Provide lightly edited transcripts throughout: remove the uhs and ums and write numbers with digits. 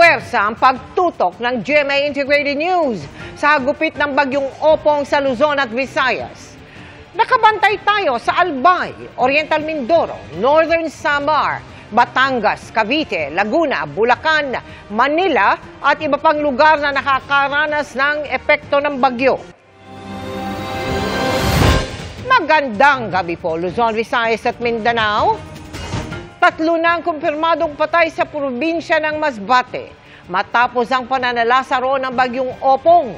Puwersa ang pagtutok ng GMA Integrated News sa hagupit ng bagyong Opong sa Luzon at Visayas. Nakabantay tayo sa Albay, Oriental Mindoro, Northern Samar, Batangas, Cavite, Laguna, Bulacan, Manila at iba pang lugar na nakakaranas ng epekto ng bagyo. Magandang gabi po, Luzon, Visayas at Mindanao. 3 na ang kumpirmadong patay sa probinsya ng Masbate matapos ang pananalasa roon ng bagyong Opong.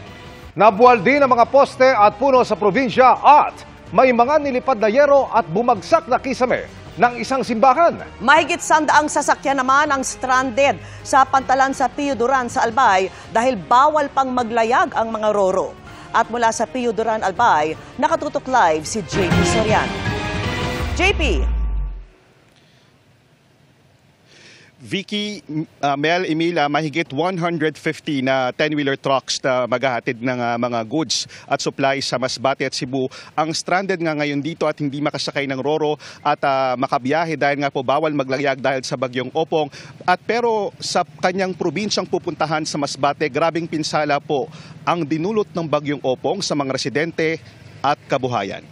Nabuwal din ang mga poste at puno sa probinsya at may mga nilipad na yero at bumagsak na kisame ng isang simbahan. Mahigit 100 sasakyan naman ang stranded sa pantalan sa Pio Duran sa Albay dahil bawal pang maglayag ang mga roro. At mula sa Pio Duran, Albay, nakatutok live si JP Sorian. JP. Vicky, Mel, Emila, mahigit 150 na 10-wheeler trucks na maghahatid ng mga goods at supplies sa Masbate at Cebu ang stranded nga ngayon dito at hindi makasakay ng roro at makabiyahe dahil nga po bawal maglayag dahil sa bagyong Opong. Pero sa kanyang probinsyang pupuntahan sa Masbate, grabing pinsala po ang dinulot ng bagyong Opong sa mga residente at kabuhayan.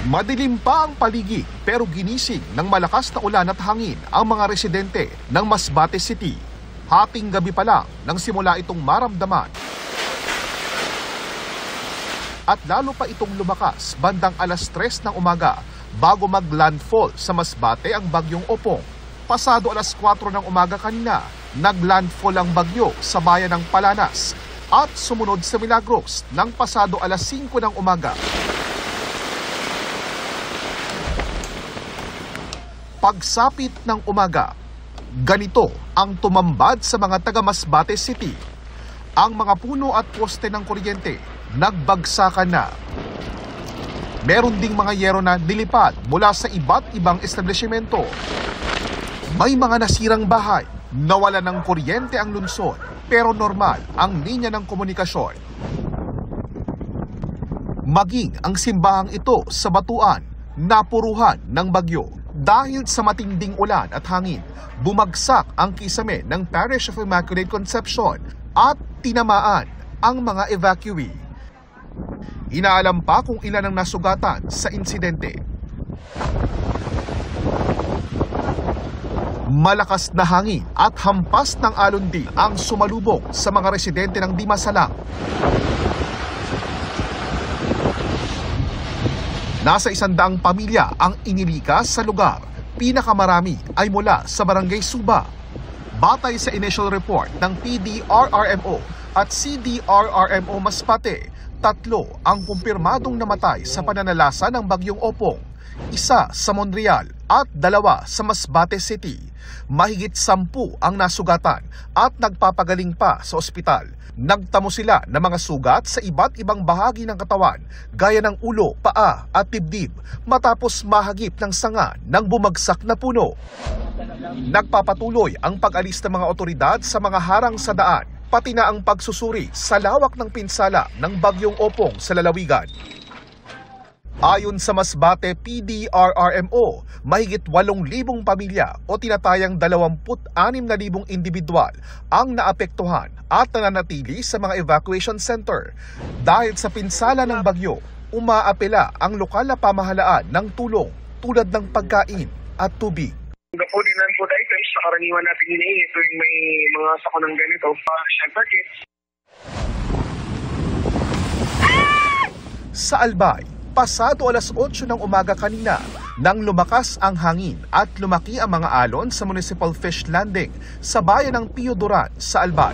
Madilim pa ang paligid pero ginising ng malakas na ulan at hangin ang mga residente ng Masbate City. Hating gabi pa lang nang simula itong maramdaman. At lalo pa itong lumakas bandang alas 3 ng umaga bago mag-landfall sa Masbate ang bagyong Opong. Pasado alas 4 ng umaga kanina, nag-landfall ang bagyo sa bayan ng Palanas at sumunod sa Milagros ng pasado alas 5 ng umaga. Pagsapit ng umaga, ganito ang tumambad sa mga taga Masbate City. Ang mga puno at poste ng kuryente nagbagsakan na. Meron ding mga yero na nilipad mula sa iba't ibang establishmento. May mga nasirang bahay, nawala ng kuryente ang lungsod, pero normal ang linya ng komunikasyon. Maging ang simbahang ito sa Batuan, napuruhan ng bagyo. Dahil sa matinding ulan at hangin, bumagsak ang kisame ng Parish of Immaculate Conception at tinamaan ang mga evacuee. Inaalam pa kung ilan ang nasugatan sa insidente. Malakas na hangin at hampas ng alon din ang sumalubong sa mga residente ng Dimasalang. Nasa 100 pamilya ang inilikas sa lugar. Pinakamarami ay mula sa Barangay Suba. Batay sa initial report ng PDRRMO at CDRRMO Masbate, 3 ang kumpirmadong namatay sa pananalasa ng bagyong Opong, 1 sa Monreal at 2 sa Masbate City. Mahigit 10 ang nasugatan at nagpapagaling pa sa ospital. Nagtamo sila ng mga sugat sa iba't ibang bahagi ng katawan, gaya ng ulo, paa at dibdib, matapos mahagip ng sanga ng bumagsak na puno. Nagpapatuloy ang pag-alis ng mga otoridad sa mga harang sa daan, pati na ang pagsusuri sa lawak ng pinsala ng bagyong Opong sa lalawigan. Ayon sa Masbate PDRRMO, mahigit 8,000 pamilya o tinatayang 26,000 individual ang naapektuhan at nananatili sa mga evacuation center. Dahil sa pinsala ng bagyo, umaapela ang lokal na pamahalaan ng tulong tulad ng pagkain at tubig. Gapulinan po items sa karaniwan natin hinihingi tuwing may mga sakunang ganito para shelter kits. Sa Albay, pasado alas 8 ng umaga kanina nang lumakas ang hangin at lumaki ang mga alon sa Municipal Fish Landing sa bayan ng Pio Duran sa Albay.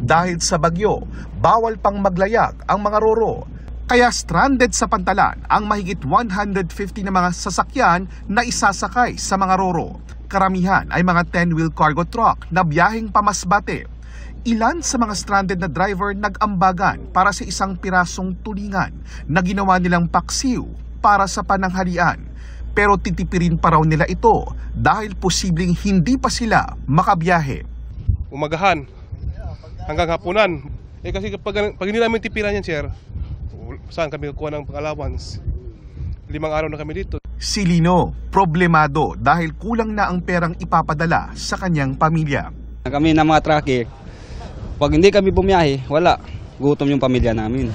Dahil sa bagyo, bawal pang maglayag ang mga roro. Kaya stranded sa pantalan ang mahigit 150 na mga sasakyan na isasakay sa mga roro. Karamihan ay mga 10-wheel cargo truck na biyaheng pamasbate. Ilan sa mga stranded na driver nag-ambagan para sa isang pirasong tulingan na ginawa nilang paksiw para sa pananghalian. Pero titipirin pa raw nila ito dahil posibleng hindi pa sila makabiyahe. Umagahan hanggang hapunan. Kasi pag hindi namin tipiran yan, sir, saan kami kukuha ng pang-allowance. 5 araw na kami dito. Si Lino, problemado dahil kulang na ang perang ipapadala sa kanyang pamilya. Kami na mga trucker, pag hindi kami bumiyahe, wala. Gutom yung pamilya namin.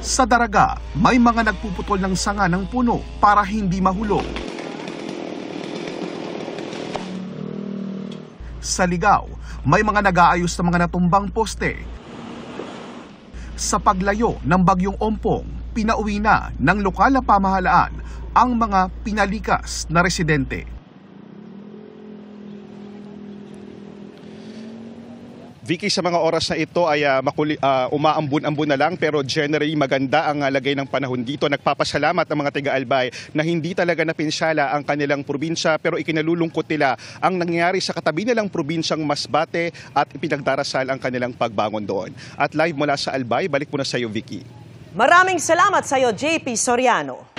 Sa Daraga, may mga nagpuputol ng sanga ng puno para hindi mahulog. Sa Ligao, may mga nag-aayos ng mga natumbang poste. Sa paglayo ng bagyong Ompong, pinauwi na ng lokal na pamahalaan ang mga pinalikas na residente. Vicky, sa mga oras na ito ay umaambun-ambun na lang pero generally maganda ang lagay ng panahon dito. Nagpapasalamat ang mga taga-Albay na hindi talaga napinsala ang kanilang probinsya pero ikinalulungkot nila ang nangyari sa katabi nilang probinsyang Masbate at ipinagdarasal ang kanilang pagbangon doon. At live mula sa Albay, balik muna sa iyo, Vicky. Maraming salamat sa iyo, JP Soriano.